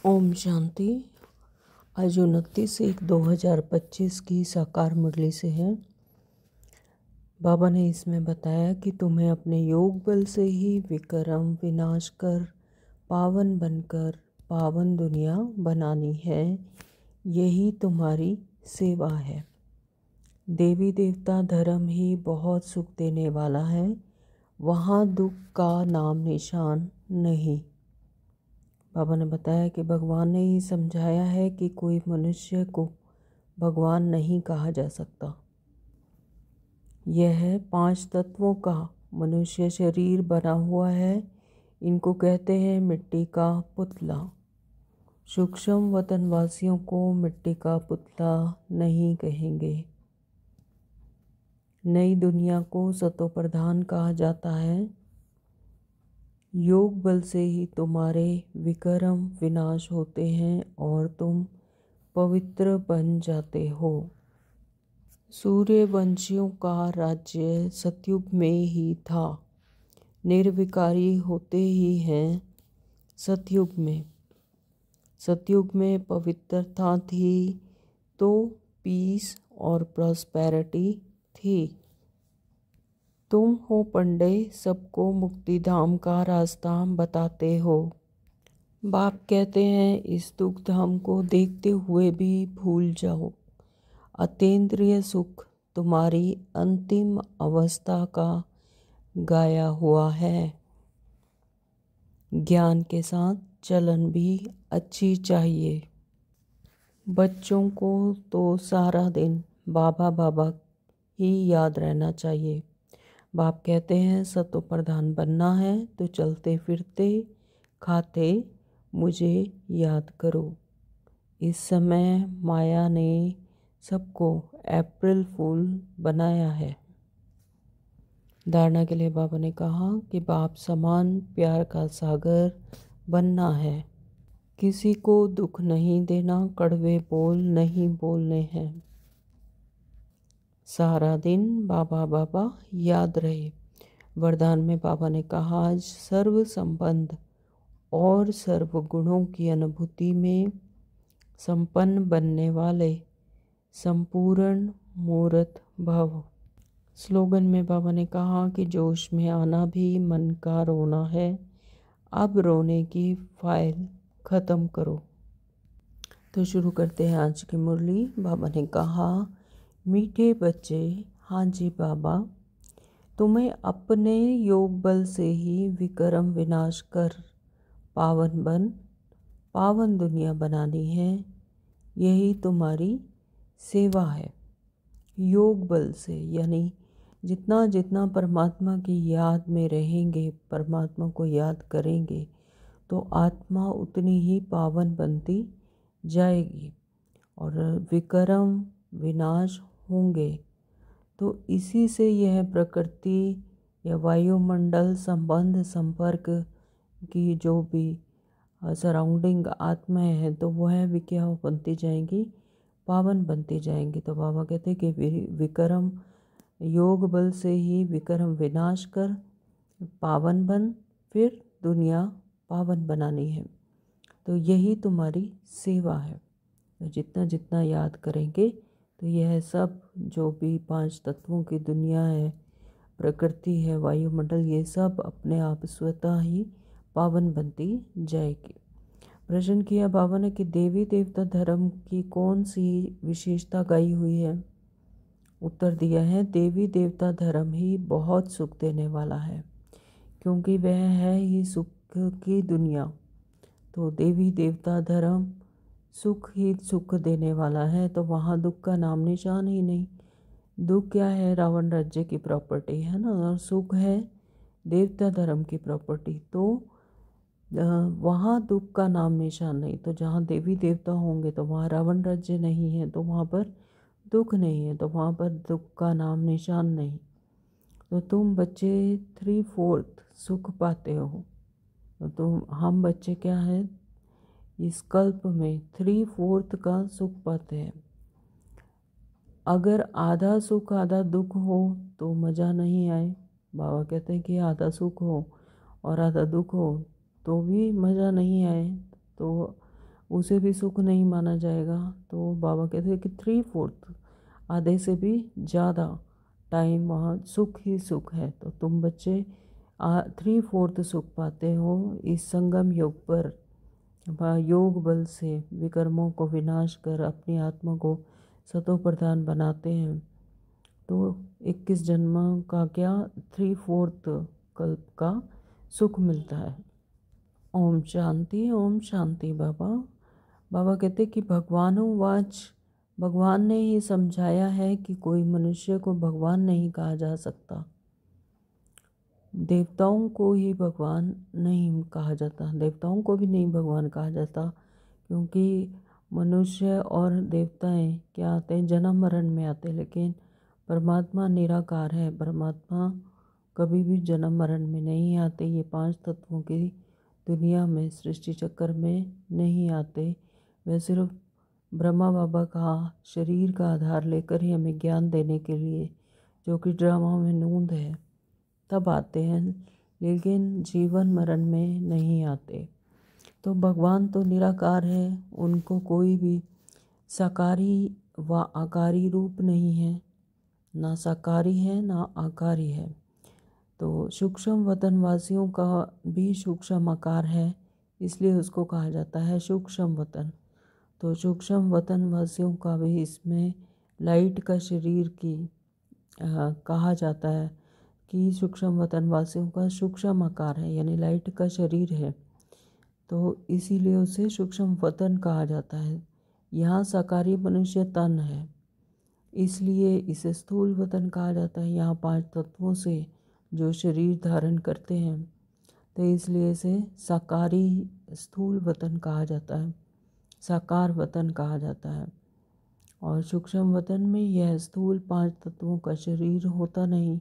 ओम शांति। आज 29/1/2025 की साकार मुरली से है। बाबा ने इसमें बताया कि तुम्हें अपने योग बल से ही विक्रम विनाश कर पावन बनकर पावन दुनिया बनानी है। यही तुम्हारी सेवा है। देवी देवता धर्म ही बहुत सुख देने वाला है, वहाँ दुख का नाम निशान नहीं। बाबा ने बताया कि भगवान ने ही समझाया है कि कोई मनुष्य को भगवान नहीं कहा जा सकता। यह 5 तत्वों का मनुष्य शरीर बना हुआ है। इनको कहते हैं मिट्टी का पुतला। सूक्ष्म वतनवासियों को मिट्टी का पुतला नहीं कहेंगे। नई दुनिया को सतो प्रधान कहा जाता है। योग बल से ही तुम्हारे विक्रम विनाश होते हैं और तुम पवित्र बन जाते हो। सूर्यवंशियों का राज्य सतयुग में ही था। निर्विकारी होते ही हैं सतयुग में। सतयुग में पवित्रता थी तो पीस और प्रॉस्पेरिटी थी। तुम हो पंडे, सबको मुक्ति धाम का रास्ता बताते हो। बाप कहते हैं इस दुख धाम को देखते हुए भी भूल जाओ। अतीन्द्रिय सुख तुम्हारी अंतिम अवस्था का गाया हुआ है। ज्ञान के साथ चलन भी अच्छी चाहिए। बच्चों को तो सारा दिन बाबा बाबा ही याद रहना चाहिए। बाप कहते हैं सतो प्रधान बनना है तो चलते फिरते खाते मुझे याद करो। इस समय माया ने सबको अप्रैल फूल बनाया है। धारणा के लिए बाबा ने कहा कि बाप समान प्यार का सागर बनना है। किसी को दुख नहीं देना, कड़वे बोल नहीं बोलने हैं। सारा दिन बाबा बाबा याद रहे। वरदान में बाबा ने कहा आज सर्व संबंध और सर्व गुणों की अनुभूति में संपन्न बनने वाले संपूर्ण मूर्त भव। स्लोगन में बाबा ने कहा कि जोश में आना भी मन का रोना है। अब रोने की फाइल ख़त्म करो। तो शुरू करते हैं आज की मुरली। बाबा ने कहा मीठे बच्चे, हाँ जी बाबा, तुम्हें अपने योग बल से ही विक्रम विनाश कर पावन बन पावन दुनिया बनानी है। यही तुम्हारी सेवा है। योग बल से यानी जितना जितना परमात्मा की याद में रहेंगे, परमात्मा को याद करेंगे तो आत्मा उतनी ही पावन बनती जाएगी और विक्रम विनाश होंगे। तो इसी से यह प्रकृति या वायुमंडल संबंध संपर्क की जो भी सराउंडिंग आत्माएं हैं तो वह भी क्या बनती जाएंगी, पावन बनती जाएंगी। तो बाबा कहते हैं कि विक्रम योग बल से ही विक्रम विनाश कर पावन बन, फिर दुनिया पावन बनानी है। तो यही तुम्हारी सेवा है। तो जितना जितना याद करेंगे तो यह सब जो भी 5 तत्वों की दुनिया है, प्रकृति है, वायुमंडल, ये सब अपने आप स्वतः ही पावन बनती जाएगी। प्रश्न किया बाबा ने कि देवी देवता धर्म की कौन सी विशेषता गाई हुई है। उत्तर दिया है देवी देवता धर्म ही बहुत सुख देने वाला है, क्योंकि वह है ही सुख की दुनिया। तो देवी देवता धर्म सुख ही सुख देने वाला है, तो वहाँ दुख का नाम निशान ही नहीं। दुख क्या है, रावण राज्य की प्रॉपर्टी है ना, और सुख है देवता धर्म की प्रॉपर्टी। तो वहाँ दुख का नाम निशान नहीं। तो जहाँ देवी देवता होंगे तो वहाँ रावण राज्य नहीं है, तो वहाँ पर दुख नहीं है, तो वहाँ पर दुख का नाम निशान नहीं। तो तुम बच्चे 3/4 सुख पाते हो। तो हम बच्चे क्या हैं, इस कल्प में 3/4 का सुख पाते हैं। अगर आधा सुख आधा दुख हो तो मज़ा नहीं आए। बाबा कहते हैं कि आधा सुख हो और आधा दुख हो तो भी मज़ा नहीं आए। तो उसे भी सुख नहीं माना जाएगा। तो बाबा कहते हैं कि 3/4 आधे से भी ज़्यादा टाइम वहाँ सुख ही सुख है। तो तुम बच्चे 3/4 सुख पाते हो इस संगम योग पर। योग बल से विकर्मों को विनाश कर अपनी आत्मा को सतो प्रधान बनाते हैं। तो 21 जन्म का क्या 3/4 कल्प का सुख मिलता है। ओम शांति बाबा। बाबा कहते कि भगवानुवाच, भगवान ने ही समझाया है कि कोई मनुष्य को भगवान नहीं कहा जा सकता। देवताओं को ही भगवान नहीं कहा जाता, देवताओं को भी नहीं भगवान कहा जाता, क्योंकि मनुष्य और देवताएं क्या आते हैं, जन्म मरण में आते हैं, लेकिन परमात्मा निराकार है। परमात्मा कभी भी जन्म मरण में नहीं आते। ये 5 तत्वों की दुनिया में, सृष्टि चक्र में नहीं आते। वे सिर्फ ब्रह्मा बाबा का शरीर का आधार लेकर ही हमें ज्ञान देने के लिए, जो कि ड्रामा में नूंद है, तब आते हैं, लेकिन जीवन मरण में नहीं आते। तो भगवान तो निराकार है, उनको कोई भी साकारी व आकारी रूप नहीं है, ना साकारी है ना आकारी है। तो सूक्ष्म वतन वासियों का भी सूक्ष्म आकार है, इसलिए उसको कहा जाता है सूक्ष्म वतन। तो सूक्ष्म वतन वासियों का भी इसमें लाइट का शरीर की कहा जाता है कि सूक्ष्म वतन वासियों का सूक्ष्म आकार है, यानी लाइट का शरीर है, तो इसीलिए उसे सूक्ष्म वतन कहा जाता है। यहाँ साकारी मनुष्य तन है, इसलिए इसे स्थूल वतन कहा जाता है। यहाँ 5 तत्वों से जो शरीर धारण करते हैं, तो इसलिए इसे साकारी स्थूल वतन कहा जाता है, साकार वतन कहा जाता है। और सूक्ष्म वतन में यह स्थूल 5 तत्वों का शरीर होता नहीं,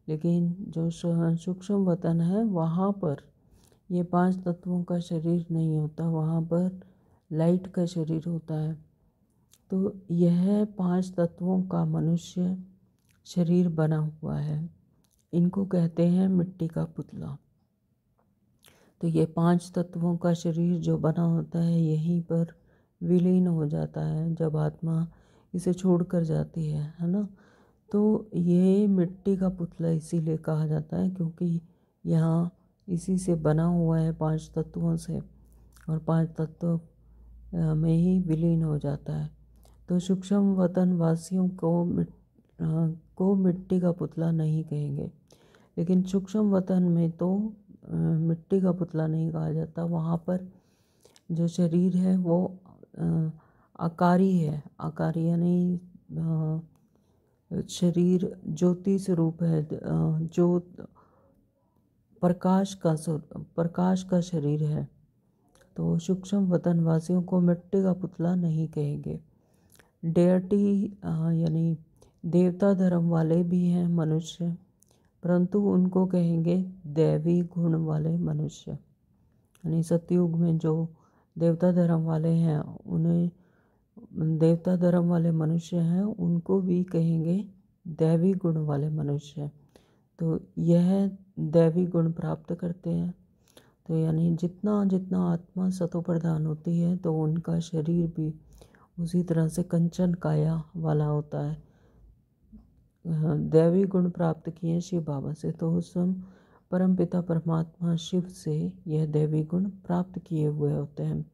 लेकिन जो सूक्ष्म वतन है वहाँ पर ये 5 तत्वों का शरीर नहीं होता, वहाँ पर लाइट का शरीर होता है। तो यह 5 तत्वों का मनुष्य शरीर बना हुआ है, इनको कहते हैं मिट्टी का पुतला। तो ये 5 तत्वों का शरीर जो बना होता है यहीं पर विलीन हो जाता है जब आत्मा इसे छोड़कर जाती है ना। तो ये मिट्टी का पुतला इसीलिए कहा जाता है क्योंकि यहाँ इसी से बना हुआ है 5 तत्वों से, और 5 तत्व में ही विलीन हो जाता है। तो सूक्ष्म वतन वासियों को मिट्टी का पुतला नहीं कहेंगे, लेकिन सूक्ष्म वतन में तो मिट्टी का पुतला नहीं कहा जाता। वहाँ पर जो शरीर है वो आकारी है, आकारी यानी शरीर ज्योति स्वरूप है, जो प्रकाश का शरीर है। तो सूक्ष्म वतन वासियों को मिट्टी का पुतला नहीं कहेंगे। डेटी यानी देवता धर्म वाले भी हैं मनुष्य, परंतु उनको कहेंगे दैवी गुण वाले मनुष्य। यानी सतयुग में जो देवता धर्म वाले हैं, उन्हें देवता धर्म वाले मनुष्य हैं, उनको भी कहेंगे दैवी गुण वाले मनुष्य। तो यह दैवी गुण प्राप्त करते हैं। तो यानी जितना जितना आत्मा सतो प्रधान होती है, तो उनका शरीर भी उसी तरह से कंचन काया वाला होता है। दैवी गुण प्राप्त किए शिव बाबा से, तो उस परमपिता परमात्मा शिव से यह दैवी गुण प्राप्त किए हुए होते हैं।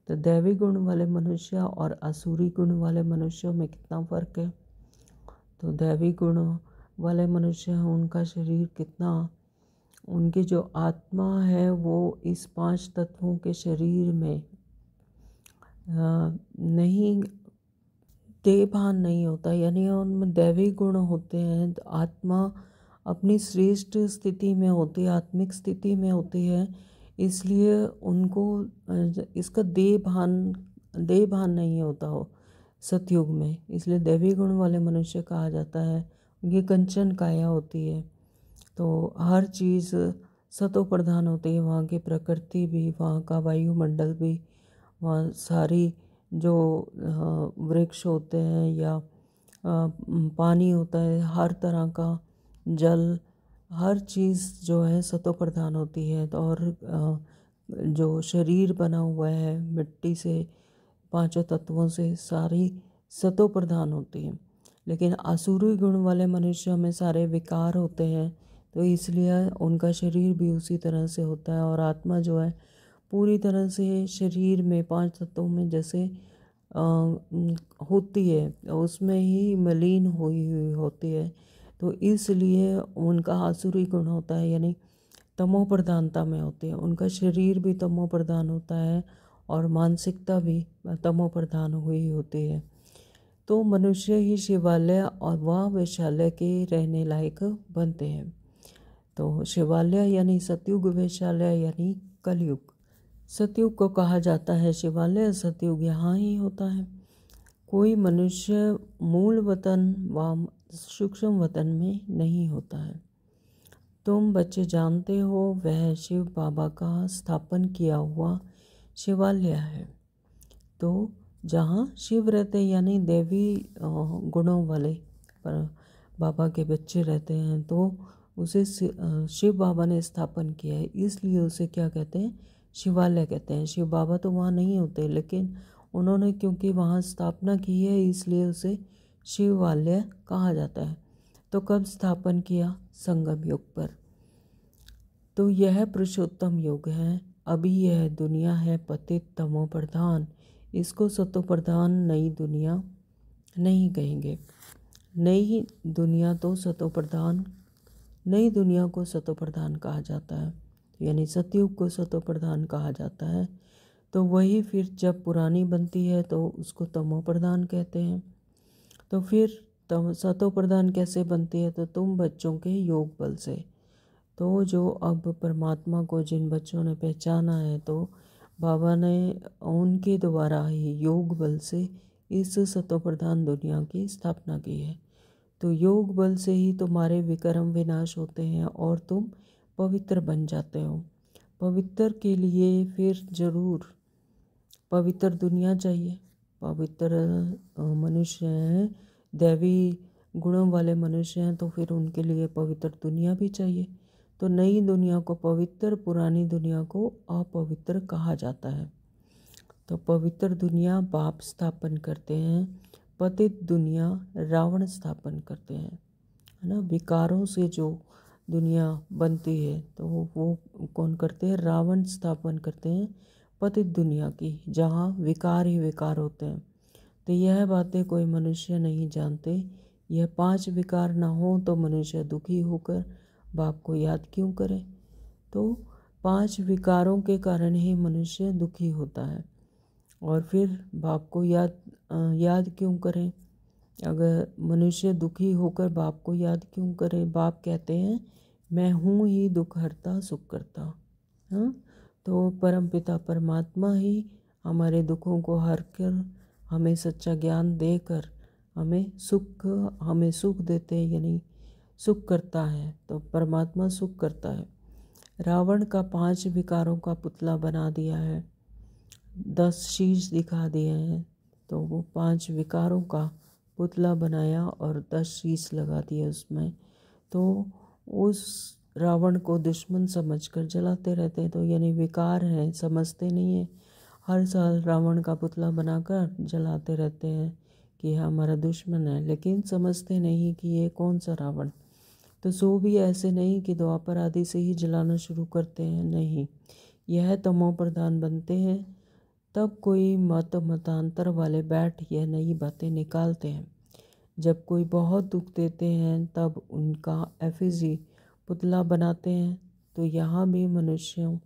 तो दैवी गुण वाले मनुष्य और असुरी गुण वाले मनुष्यों में कितना फ़र्क है। तो दैवी गुण वाले मनुष्य हैं, उनका शरीर कितना, उनकी जो आत्मा है वो इस 5 तत्वों के शरीर में नहीं, देहभान नहीं होता, यानी उनमें दैवी गुण होते हैं। आत्मा अपनी श्रेष्ठ स्थिति में होती है, आत्मिक स्थिति में होती है, इसलिए उनको इसका देहभान नहीं होता हो सतयुग में, इसलिए दैवी गुण वाले मनुष्य कहा जाता है। उनकी कंचन काया होती है, तो हर चीज़ सतो प्रधान होती है। वहाँ की प्रकृति भी, वहाँ का वायुमंडल भी, वहाँ सारी जो वृक्ष होते हैं या पानी होता है, हर तरह का जल, हर चीज़ जो है सतो प्रधान होती है। तो और जो शरीर बना हुआ है मिट्टी से, पांचों तत्वों से, सारी सतो प्रधान होती है। लेकिन आसुरी गुण वाले मनुष्यों में सारे विकार होते हैं, तो इसलिए उनका शरीर भी उसी तरह से होता है। और आत्मा जो है पूरी तरह से शरीर में पांच तत्वों में जैसे होती है, उसमें ही मलिन हुई हुई होती है। तो इसलिए उनका आसुरी गुण होता है, यानी तमो प्रधानता में होते हैं। उनका शरीर भी तमो प्रधान होता है और मानसिकता भी तमो प्रधान हुई होती है। तो मनुष्य ही शिवालय और वह वैशाल्य के रहने लायक बनते हैं। तो शिवालय यानी सतयुग, वैशाल्य यानी कलयुग। सतयुग को कहा जाता है शिवालय, सतयुग यहाँ ही होता है। कोई मनुष्य मूल वतन व सूक्ष्म वतन में नहीं होता है। तुम बच्चे जानते हो वह शिव बाबा का स्थापन किया हुआ शिवालय है। तो जहाँ शिव रहते यानी देवी गुणों वाले पर बाबा के बच्चे रहते हैं, तो उसे शिव बाबा ने स्थापन किया है, इसलिए उसे क्या कहते हैं, शिवालय कहते हैं। शिव बाबा तो वहाँ नहीं होते, लेकिन उन्होंने क्योंकि वहाँ स्थापना की है इसलिए उसे शिवालय कहा जाता है। तो कब स्थापन किया, संगम युग पर। तो यह पुरुषोत्तम युग है। अभी यह दुनिया है पतित तमो प्रधान, इसको सतो प्रधान नई दुनिया नहीं कहेंगे। नई दुनिया तो सतो प्रधान, नई दुनिया को सतो प्रधान कहा जाता है, यानी सतयुग को सतो प्रधान कहा जाता है। तो वही फिर जब पुरानी बनती है तो उसको तमो प्रधान कहते हैं। तो फिर सतो प्रधान कैसे बनती है, तो तुम बच्चों के योग बल से। तो जो अब परमात्मा को जिन बच्चों ने पहचाना है, तो बाबा ने उनके द्वारा ही योग बल से इस सतो प्रधान दुनिया की स्थापना की है। तो योग बल से ही तुम्हारे विकर्म विनाश होते हैं और तुम पवित्र बन जाते हो। पवित्र के लिए फिर जरूर पवित्र दुनिया चाहिए। पवित्र मनुष्य हैं, दैवी गुणों वाले मनुष्य हैं, तो फिर उनके लिए पवित्र दुनिया भी चाहिए। तो नई दुनिया को पवित्र, पुरानी दुनिया को अपवित्र कहा जाता है। तो पवित्र दुनिया बाप स्थापन करते हैं, पतित दुनिया रावण स्थापन करते हैं, है ना। विकारों से जो दुनिया बनती है तो वो कौन करते हैं, रावण स्थापन करते हैं पतित दुनिया की, जहाँ विकार ही विकार होते हैं। तो यह बातें कोई मनुष्य नहीं जानते। यह पांच विकार ना हो तो मनुष्य दुखी होकर बाप को याद क्यों करे। तो पांच विकारों के कारण ही मनुष्य दुखी होता है, और फिर बाप को याद क्यों करें। अगर मनुष्य दुखी होकर बाप को याद क्यों करे। बाप कहते हैं मैं हूँ ही दुख हरता सुख करता। हाँ, तो परमपिता परमात्मा ही हमारे दुखों को हर कर हमें सच्चा ज्ञान देकर हमें सुख देते हैं, यानी सुख करता है। तो परमात्मा सुख करता है। रावण का 5 विकारों का पुतला बना दिया है, 10 शीश दिखा दिए हैं। तो वो 5 विकारों का पुतला बनाया और 10 शीश लगा दिए उसमें। तो उस रावण को दुश्मन समझकर जलाते रहते हैं। तो यानी विकार हैं, समझते नहीं हैं। हर साल रावण का पुतला बनाकर जलाते रहते हैं कि हमारा दुश्मन है, लेकिन समझते नहीं कि ये कौन सा रावण। तो सो भी ऐसे नहीं कि द्वापर आदि से ही जलाना शुरू करते हैं, नहीं। यह तमो प्रधान बनते हैं तब कोई मतांतर वाले बैठ यह नई बातें निकालते हैं। जब कोई बहुत दुख देते हैं तब उनका एफिजी पुतला बनाते हैं। तो यहाँ भी मनुष्यों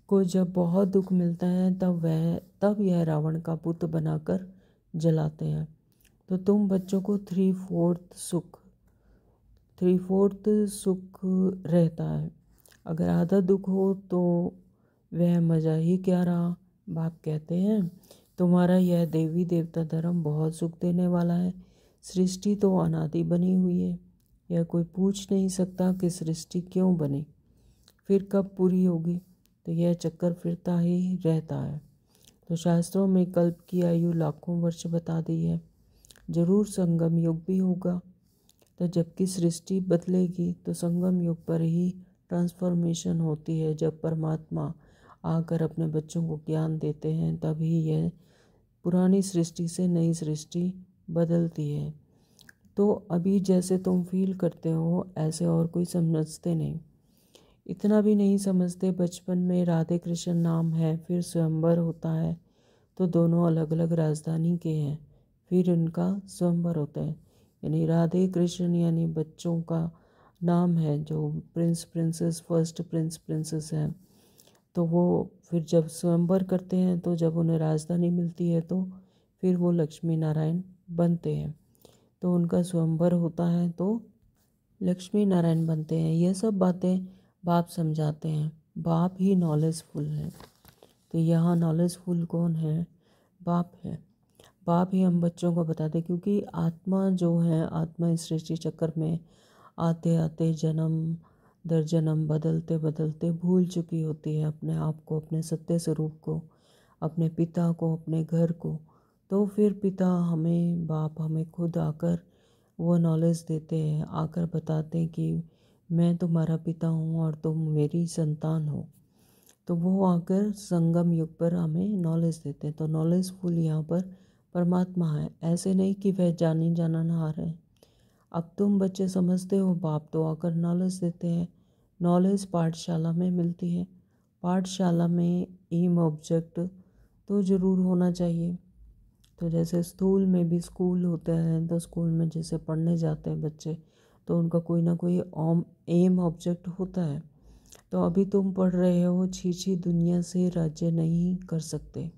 को जब बहुत दुख मिलता है तब यह रावण का पुत बनाकर जलाते हैं। तो तुम बच्चों को 3/4 सुख रहता है। अगर आधा दुख हो तो वह मज़ा ही क्या रहा। बाप कहते हैं तुम्हारा यह देवी देवता धर्म बहुत सुख देने वाला है। सृष्टि तो अनादि बनी हुई है, यह कोई पूछ नहीं सकता कि सृष्टि क्यों बनी, फिर कब पूरी होगी। तो यह चक्कर फिरता ही रहता है। तो शास्त्रों में कल्प की आयु लाखों वर्ष बता दी है। जरूर संगम युग भी होगा। तो जबकि सृष्टि बदलेगी तो संगम युग पर ही ट्रांसफॉर्मेशन होती है, जब परमात्मा आकर अपने बच्चों को ज्ञान देते हैं, तभी यह पुरानी सृष्टि से नई सृष्टि बदलती है। तो अभी जैसे तुम फील करते हो ऐसे और कोई समझते नहीं, इतना भी नहीं समझते। बचपन में राधे कृष्ण नाम है, फिर स्वयंवर होता है, तो दोनों अलग अलग राजधानी के हैं, फिर उनका स्वयंवर होता है। यानी राधे कृष्ण यानी बच्चों का नाम है, जो Prince princess, first Prince princess हैं। तो वो फिर जब स्वयंवर करते हैं, तो जब उन्हें राजधानी मिलती है, तो फिर वो लक्ष्मी नारायण बनते हैं। तो उनका स्वयंवर होता है तो लक्ष्मी नारायण बनते हैं। ये सब बातें बाप समझाते हैं, बाप ही नॉलेजफुल है। तो यहाँ नॉलेजफुल कौन है? बाप है। बाप ही हम बच्चों को बताते, क्योंकि आत्मा जो है, आत्मा इस सृष्टि चक्कर में आते आते जन्म दर जन्म बदलते बदलते भूल चुकी होती है अपने आप को, अपने सत्य स्वरूप को, अपने पिता को, अपने घर को। तो फिर पिता हमें, बाप हमें खुद आकर वो नॉलेज देते हैं, आकर बताते हैं कि मैं तुम्हारा पिता हूँ और तुम मेरी संतान हो। तो वो आकर संगम युग पर हमें नॉलेज देते हैं। तो नॉलेजफुल यहाँ पर परमात्मा है, ऐसे नहीं कि वह जानी जाननहार है। अब तुम बच्चे समझते हो, बाप तो आकर नॉलेज देते हैं। नॉलेज पाठशाला में मिलती है, पाठशाला में एम ऑब्जेक्ट तो ज़रूर होना चाहिए। तो जैसे स्कूल में भी स्कूल होते हैं, तो स्कूल में जैसे पढ़ने जाते हैं बच्चे, तो उनका कोई ना कोई एम ऑब्जेक्ट होता है। तो अभी तुम पढ़ रहे हो, छीछी दुनिया से राज्य नहीं कर सकते।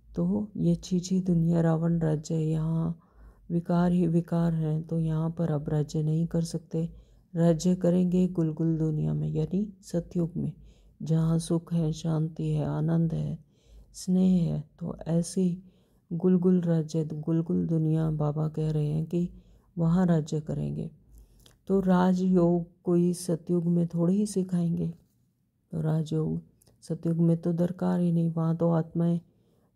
तो ये छीछी दुनिया रावण राज्य है, यहाँ विकार ही विकार हैं, तो यहाँ पर अब राज्य नहीं कर सकते। राज्य करेंगे गुलगुल दुनिया में, यानी सतयुग में, जहाँ सुख है, शांति है, आनंद है, स्नेह है। तो ऐसी गुलगुल राज्य, गुलगुल दुनिया बाबा कह रहे हैं कि वहाँ राज्य करेंगे। तो राजयोग कोई सतयुग में थोड़ी ही सिखाएंगे। तो राजयोग सतयुग में तो दरकार ही नहीं, वहाँ तो आत्माएं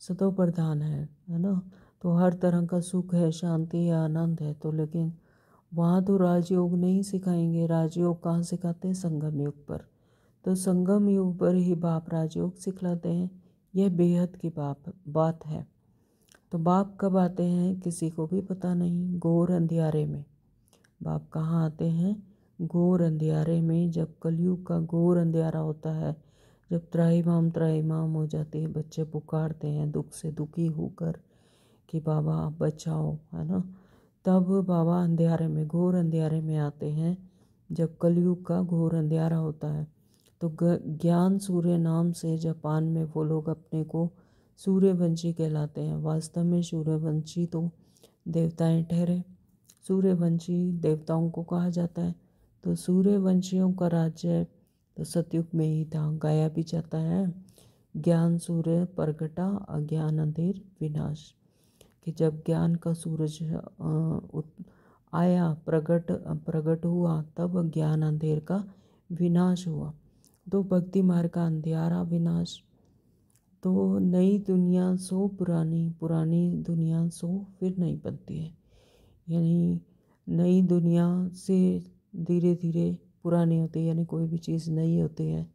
सतो प्रधान है ना। तो हर तरह का सुख है, शांति है, आनंद है। तो लेकिन वहाँ तो राजयोग नहीं सिखाएंगे। राजयोग कहाँ सिखाते हैं? संगम युग पर। तो संगम युग पर ही बाप राजयोग सिखलाते हैं। यह बेहद की बात है। तो बाप कब आते हैं किसी को भी पता नहीं। घोर अंधियारे में बाप कहाँ आते हैं? घोर अंधियारे में, जब कलयुग का घोर अंधियारा होता है, जब त्राहिमाम हो जाती है, बच्चे पुकारते हैं दुख से दुखी होकर कि बाबा आप बचाओ, है ना। तब बाबा अंधियारे में, घोर अंधियारे में आते हैं, जब कलयुग का घोर अंधियारा होता है। तो ज्ञान सूर्य नाम से जापान में वो लोग अपने को सूर्यवंशी कहलाते हैं। वास्तव में सूर्यवंशी तो देवताएं ठहरे, सूर्यवंशी देवताओं को कहा जाता है। तो सूर्यवंशियों का राज्य तो सतयुग में ही था, गाया भी जाता है। ज्ञान सूर्य प्रगटा, अज्ञान अंधेर विनाश। कि जब ज्ञान का सूरज आया, प्रगट हुआ, तब ज्ञान अंधेर का विनाश हुआ। तो भक्ति मार्ग का अंधियारा विनाश। तो नई दुनिया सो पुरानी, पुरानी दुनिया सो फिर नहीं बनती है। यानी नई दुनिया से धीरे धीरे पुरानी होती है, यानी कोई भी चीज़ नई होती है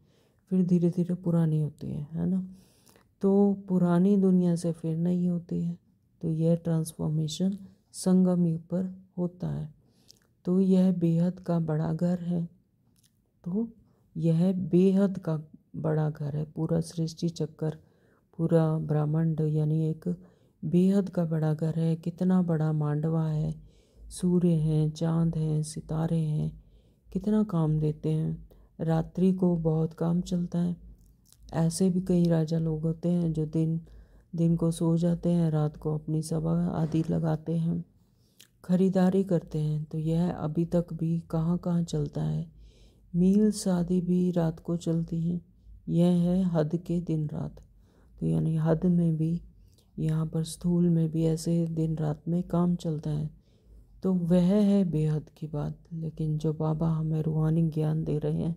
फिर धीरे धीरे पुरानी होती है ना। तो पुरानी दुनिया से फिर नई होती है। तो यह ट्रांसफॉर्मेशन संगम युग पर होता है। तो यह बेहद का बड़ा घर है। तो यह बेहद का बड़ा घर है। पूरा सृष्टि चक्कर, पूरा ब्रह्मांड यानी एक बेहद का बड़ा घर है। कितना बड़ा मांडवा है, सूर्य हैं, चांद हैं, सितारे हैं, कितना काम देते हैं। रात्रि को बहुत काम चलता है। ऐसे भी कई राजा लोग होते हैं जो दिन को सो जाते हैं, रात को अपनी सभा आदि लगाते हैं, खरीदारी करते हैं। तो यह अभी तक भी कहाँ कहाँ चलता है। मील शादी भी रात को चलती हैं। यह है हद के दिन रात। तो यानी हद में भी, यहाँ पर स्थूल में भी ऐसे दिन रात में काम चलता है। तो वह है बेहद की बात। लेकिन जो बाबा हमें रूहानी ज्ञान दे रहे हैं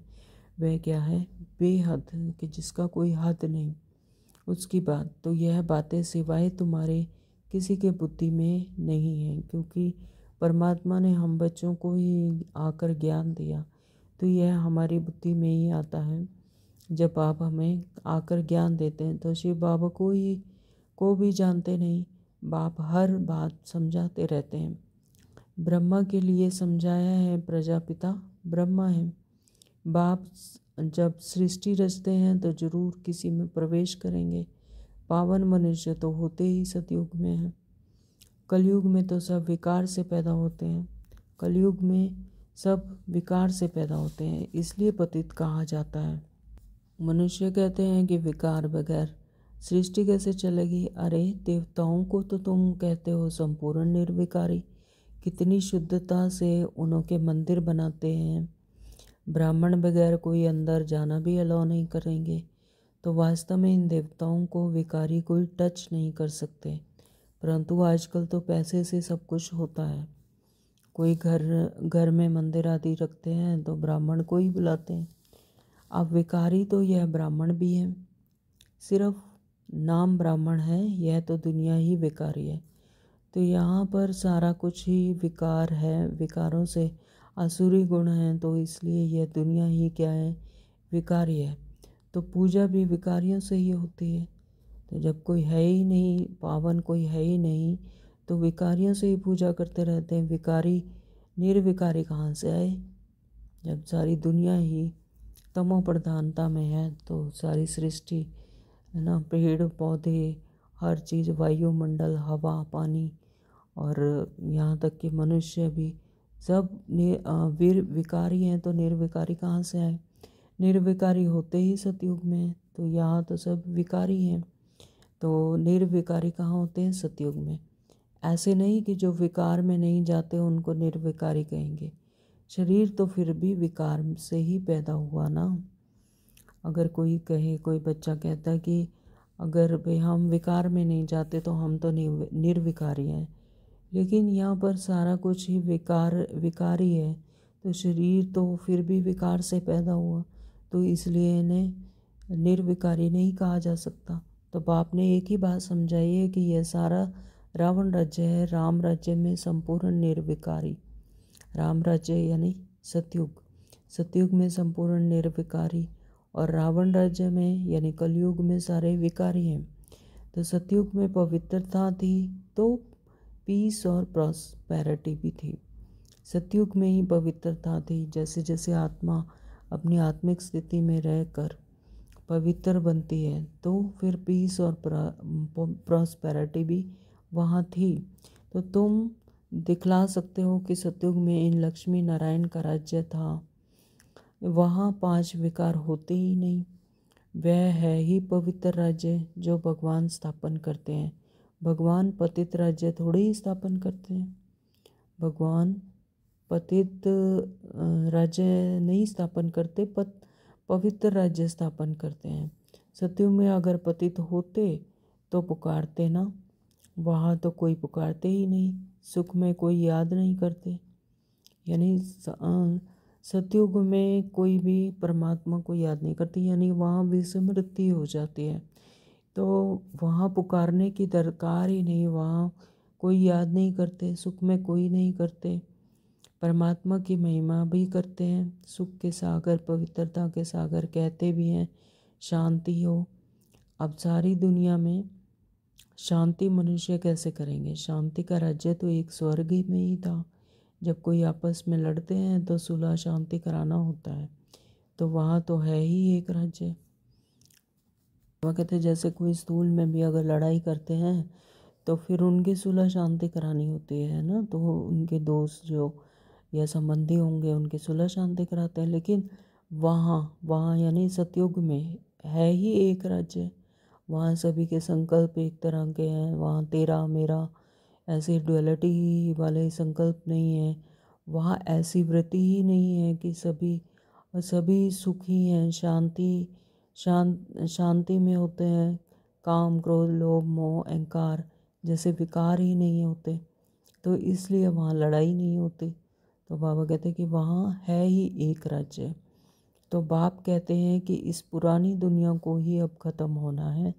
वह क्या है? बेहद, कि जिसका कोई हद नहीं, उसकी बात। तो यह बातें सिवाय तुम्हारे किसी के बुद्धि में नहीं है, क्योंकि परमात्मा ने हम बच्चों को ही आकर ज्ञान दिया। तो यह हमारी बुद्धि में ही आता है। जब बाबा हमें आकर ज्ञान देते हैं तो शिव बाबा को भी जानते नहीं, बाप हर बात समझाते रहते हैं। ब्रह्मा के लिए समझाया है, प्रजापिता ब्रह्मा है। बाप जब सृष्टि रचते हैं तो जरूर किसी में प्रवेश करेंगे। पावन मनुष्य तो होते ही सतयुग में हैं। कलयुग में तो सब विकार से पैदा होते हैं। कलयुग में सब विकार से पैदा होते हैं, इसलिए पतित कहा जाता है। मनुष्य कहते हैं कि विकार बगैर सृष्टि कैसे चलेगी। अरे देवताओं को तो तुम कहते हो संपूर्ण निर्विकारी, कितनी शुद्धता से उनके मंदिर बनाते हैं। ब्राह्मण बगैर कोई अंदर जाना भी अलाउ नहीं करेंगे। तो वास्तव में इन देवताओं को विकारी कोई टच नहीं कर सकते। परंतु आजकल तो पैसे से सब कुछ होता है। कोई घर में मंदिर आदि रखते हैं तो ब्राह्मण को ही बुलाते हैं। अब विकारी तो यह ब्राह्मण भी है, सिर्फ नाम ब्राह्मण है, यह तो दुनिया ही विकारी है। तो यहाँ पर सारा कुछ ही विकार है, विकारों से आसुरी गुण हैं, तो इसलिए यह दुनिया ही क्या है, विकारी है। तो पूजा भी विकारियों से ही होती है। तो जब कोई है ही नहीं, पावन कोई है ही नहीं, तो विकारियों से ही पूजा करते रहते हैं। विकारी निर्विकारी कहाँ से आए? जब सारी दुनिया ही तमो प्रधानता में है तो सारी सृष्टि है ना, पेड़ पौधे हर चीज़, वायुमंडल, हवा, पानी और यहाँ तक कि मनुष्य भी सब विकारी हैं। तो निर्विकारी कहाँ से आए? निर्विकारी होते ही सतयुग में है। तो यहाँ तो सब विकारी हैं, तो निर्विकारी कहाँ होते हैं? सतयुग में। ऐसे नहीं कि जो विकार में नहीं जाते उनको निर्विकारी कहेंगे। शरीर तो फिर भी विकार से ही पैदा हुआ ना। अगर कोई कहे, कोई बच्चा कहता है कि अगर भाई हम विकार में नहीं जाते तो हम तो निर्विकारी हैं, लेकिन यहाँ पर सारा कुछ ही विकारी है। तो शरीर तो फिर भी विकार से पैदा हुआ, तो इसलिए इन्हें निर्विकारी नहीं कहा जा सकता। तो बाप ने एक ही बात समझाई है कि यह सारा रावण राज्य है, राम राज्य में संपूर्ण निर्विकारी। राम राज्य यानी सतयुग, सतयुग में संपूर्ण निर्विकारी, और रावण राज्य में यानी कलयुग में सारे विकारी हैं। तो सतयुग में पवित्रता थी तो पीस और प्रॉस्पेरिटी भी थी। सतयुग में ही पवित्रता थी। जैसे जैसे आत्मा अपनी आत्मिक स्थिति में रहकर पवित्र बनती है तो फिर पीस और प्रॉस्पेरिटी भी वहाँ थी। तो तुम दिखला सकते हो कि सतयुग में इन लक्ष्मी नारायण का राज्य था, वहाँ 5 विकार होते ही नहीं। वह है ही पवित्र राज्य जो भगवान स्थापन करते हैं। भगवान पतित राज्य थोड़ी ही स्थापन करते हैं। भगवान पतित राज्य नहीं स्थापन करते, पवित्र राज्य स्थापन करते हैं। सतयुग में अगर पतित होते तो पुकारते ना, वहाँ तो कोई पुकारते ही नहीं। सुख में कोई याद नहीं करते, यानी सतयुग में कोई भी परमात्मा को याद नहीं करती, यानी वहाँ विस्मृति हो जाती है। तो वहाँ पुकारने की दरकार ही नहीं, वहाँ कोई याद नहीं करते, सुख में कोई नहीं करते। परमात्मा की महिमा भी करते हैं, सुख के सागर, पवित्रता के सागर कहते भी हैं, शांति हो। अब सारी दुनिया में शांति मनुष्य कैसे करेंगे? शांति का राज्य तो एक स्वर्ग ही में ही था। जब कोई आपस में लड़ते हैं तो सुलह शांति कराना होता है, तो वहाँ तो है ही एक राज्य। वह कहते हैं जैसे कोई स्कूल में भी अगर लड़ाई करते हैं तो फिर उनकी सुलह शांति करानी होती है ना, तो उनके दोस्त जो या संबंधी होंगे उनकी सुलह शांति कराते हैं। लेकिन वहाँ यानी सतयुग में है ही एक राज्य। वहाँ सभी के संकल्प एक तरह के हैं, वहाँ तेरा मेरा ऐसे डुअलिटी वाले संकल्प नहीं है। वहाँ ऐसी वृत्ति ही नहीं है कि सभी सुखी हैं, शांति में होते हैं। काम, क्रोध, लोभ, मोह, अहंकार जैसे विकार ही नहीं होते, तो इसलिए वहाँ लड़ाई नहीं होती। तो बाबा कहते हैं कि वहाँ है ही एक राज्य। तो बाप कहते हैं कि इस पुरानी दुनिया को ही अब ख़त्म होना है।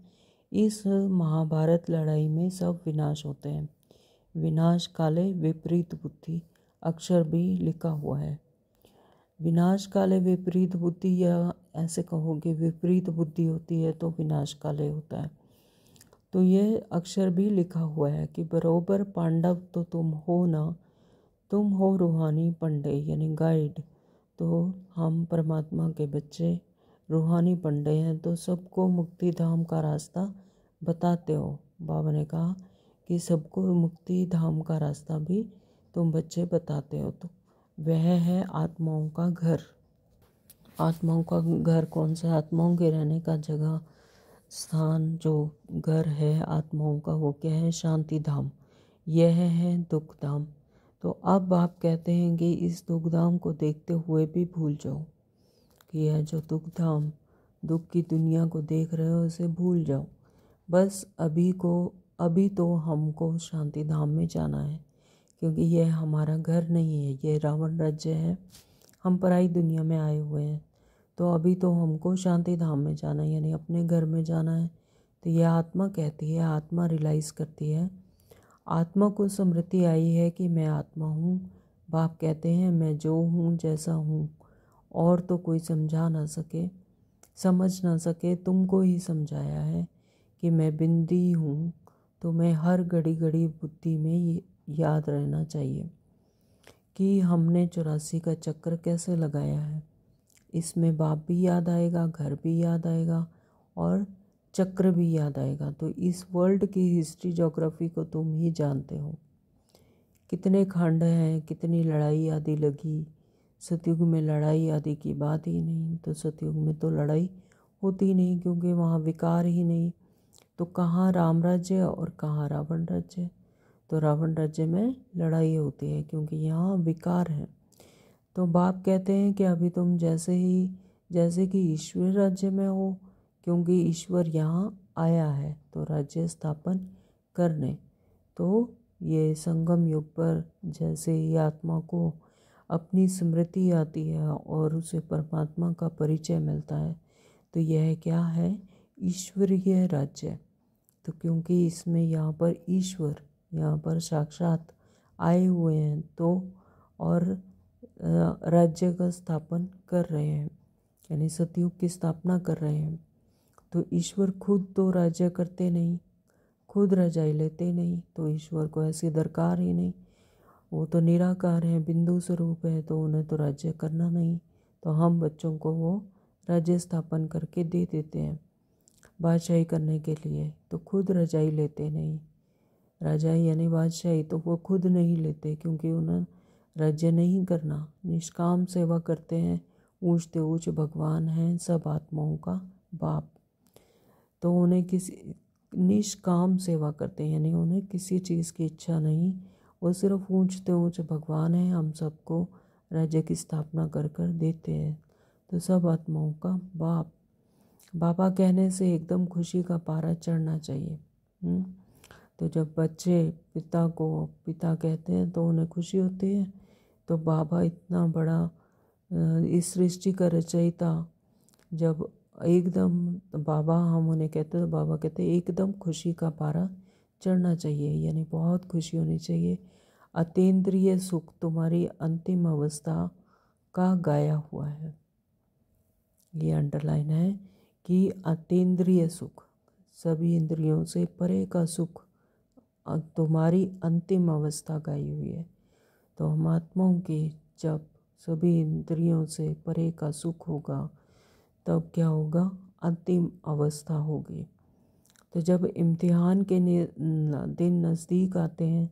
इस महाभारत लड़ाई में सब विनाश होते हैं। विनाश काले विपरीत बुद्धि अक्षर भी लिखा हुआ है। विनाश काले विपरीत बुद्धि, या ऐसे कहोगे विपरीत बुद्धि होती है तो विनाश काले होता है। तो ये अक्षर भी लिखा हुआ है कि बरोबर पांडव तो तुम हो ना, तुम हो रूहानी पंडे यानी गाइड। तो हम परमात्मा के बच्चे रूहानी पंडे हैं, तो सबको मुक्ति धाम का रास्ता बताते हो। बाबा ने कहा कि सबको मुक्ति धाम का रास्ता भी तुम बच्चे बताते हो। तो वह है आत्माओं का घर। आत्माओं का घर कौन सा? आत्माओं के रहने का जगह, स्थान, जो घर है आत्माओं का, वो क्या है? शांति धाम। यह है दुख धाम। तो अब आप कहते हैं कि इस दुख धाम को देखते हुए भी भूल जाओ कि यह जो दुख धाम, दुख की दुनिया को देख रहे हो, इसे भूल जाओ। बस अभी तो हमको शांति धाम में जाना है, क्योंकि यह हमारा घर नहीं है, यह रावण राज्य है। हम पराई दुनिया में आए हुए हैं, तो अभी तो हमको शांति धाम में जाना है, यानी अपने घर में जाना है। तो यह आत्मा कहती है, आत्मा रियलाइज़ करती है, आत्मा को स्मृति आई है कि मैं आत्मा हूँ। बाप कहते हैं मैं जो हूँ, जैसा हूँ, और तो कोई समझा ना सके, समझ ना सके, तुमको ही समझाया है कि मैं बिंदी हूँ। तो मैं हर घड़ी घड़ी बुद्धि में ये याद रहना चाहिए कि हमने 84 का चक्र कैसे लगाया है। इसमें बाप भी याद आएगा, घर भी याद आएगा, और चक्र भी याद आएगा। तो इस वर्ल्ड की हिस्ट्री ज्योग्राफी को तुम ही जानते हो, कितने खंड हैं, कितनी लड़ाई आदि लगी। सतयुग में लड़ाई आदि की बात ही नहीं, तो सतयुग में तो लड़ाई होती नहीं, क्योंकि वहाँ विकार ही नहीं। तो कहाँ राम राज्य और कहाँ रावण राज्य? तो रावण राज्य में लड़ाई होती है, क्योंकि यहाँ विकार है। तो बाप कहते हैं कि अभी तुम जैसे कि ईश्वर राज्य में हो, क्योंकि ईश्वर यहाँ आया है तो राज्य स्थापन करने। तो ये संगम युग पर जैसे ही आत्मा को अपनी स्मृति आती है और उसे परमात्मा का परिचय मिलता है, तो यह क्या है? ईश्वरीय राज्य। तो क्योंकि इसमें यहाँ पर ईश्वर यहाँ पर साक्षात आए हुए हैं, तो और राज्य का स्थापन कर रहे हैं, यानी सतयुग की स्थापना कर रहे हैं। तो ईश्वर खुद तो राज्य करते नहीं, खुद रजाई लेते नहीं, तो ईश्वर को ऐसी दरकार ही नहीं। वो तो निराकार है, बिंदु स्वरूप है, तो उन्हें तो राज्य करना नहीं। तो हम बच्चों को वो राज्य स्थापन करके दे देते हैं बादशाही करने के लिए, तो खुद रजाई लेते नहीं। रजाई यानी बादशाही तो वो खुद नहीं लेते, क्योंकि उन्हें राज्य नहीं करना, निष्काम सेवा करते हैं। ऊँचते ऊँच भगवान हैं सब आत्माओं का बाप। तो उन्हें किसी निष्काम सेवा करते हैं, यानी उन्हें किसी चीज़ की इच्छा नहीं, वो सिर्फ ऊँचते ऊँच भगवान हैं, हम सबको राज्य की स्थापना कर कर देते हैं। तो सब आत्माओं का बाप। बाबा कहने से एकदम खुशी का पारा चढ़ना चाहिए। तो जब बच्चे पिता कहते हैं तो उन्हें खुशी होती है। तो बाबा इतना बड़ा इस सृष्टि का रचयिता, जब एकदम बाबा हम उन्हें कहते हैं, तो बाबा कहते हैं एकदम खुशी का पारा चढ़ना चाहिए, यानी बहुत खुशी होनी चाहिए। अतीन्द्रिय सुख तुम्हारी अंतिम अवस्था का गाया हुआ है, ये अंडरलाइन है कि अतीन्द्रिय सुख, सभी इंद्रियों से परे का सुख तुम्हारी अंतिम अवस्था गाई हुई है। तो हम आत्माओं की जब सभी इंद्रियों से परे का सुख होगा, तब क्या होगा? अंतिम अवस्था होगी। तो जब इम्तिहान के दिन नज़दीक आते हैं,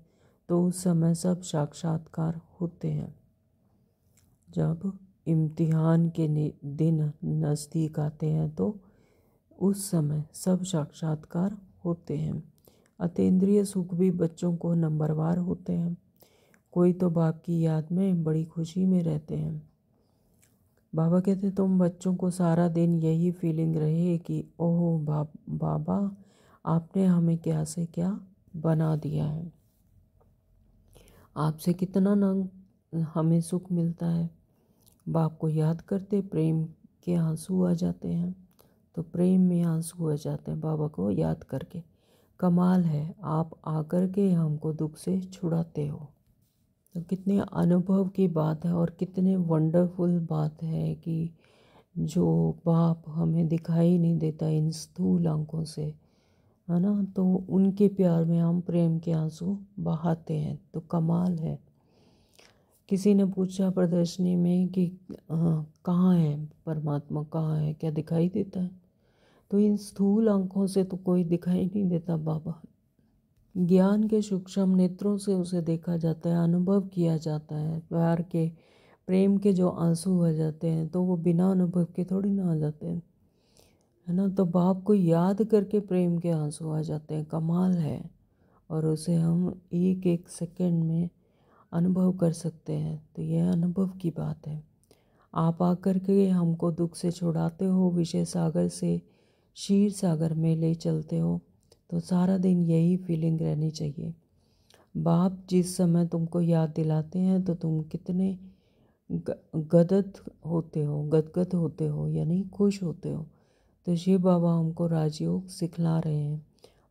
तो उस समय सब साक्षात्कार होते हैं। जब इम्तिहान के दिन नज़दीक आते हैं, तो उस समय सब साक्षात्कार होते हैं। अतीन्द्रिय सुख भी बच्चों को नंबरवार होते हैं। कोई तो बाप की याद में बड़ी खुशी में रहते हैं। बाबा कहते तुम बच्चों को सारा दिन यही फीलिंग रहे कि ओह बाबा आपने हमें क्या से क्या बना दिया है, आपसे कितना न हमें सुख मिलता है। बाप को याद करते प्रेम के आंसू आ जाते हैं। तो प्रेम में आंसू आ जाते हैं बाबा को याद करके। कमाल है, आप आकर के हमको दुख से छुड़ाते हो। तो कितने अनुभव की बात है और कितने वंडरफुल बात है कि जो बाप हमें दिखाई नहीं देता इन स्थूल आँखों से, है ना, तो उनके प्यार में हम प्रेम के आंसू बहाते हैं। तो कमाल है। किसी ने पूछा प्रदर्शनी में कि कहाँ है परमात्मा, कहाँ है, क्या दिखाई देता है? तो इन स्थूल आँखों से तो कोई दिखाई नहीं देता बाबा। ज्ञान के सूक्ष्म नेत्रों से उसे देखा जाता है, अनुभव किया जाता है। प्यार के, प्रेम के जो आंसू आ जाते हैं तो वो बिना अनुभव के थोड़ी ना आ जाते हैं, है ना। तो बाप को याद करके प्रेम के आंसू आ जाते हैं। कमाल है। और उसे हम एक एक सेकंड में अनुभव कर सकते हैं। तो यह अनुभव की बात है। आप आकर के हमको दुख से छुड़ाते हो, विषय सागर से क्षीर सागर में ले चलते हो। तो सारा दिन यही फीलिंग रहनी चाहिए। बाप जिस समय तुमको याद दिलाते हैं तो तुम कितने गदगद होते हो, यानी खुश होते हो। तो शिव बाबा हमको राजयोग सिखला रहे हैं।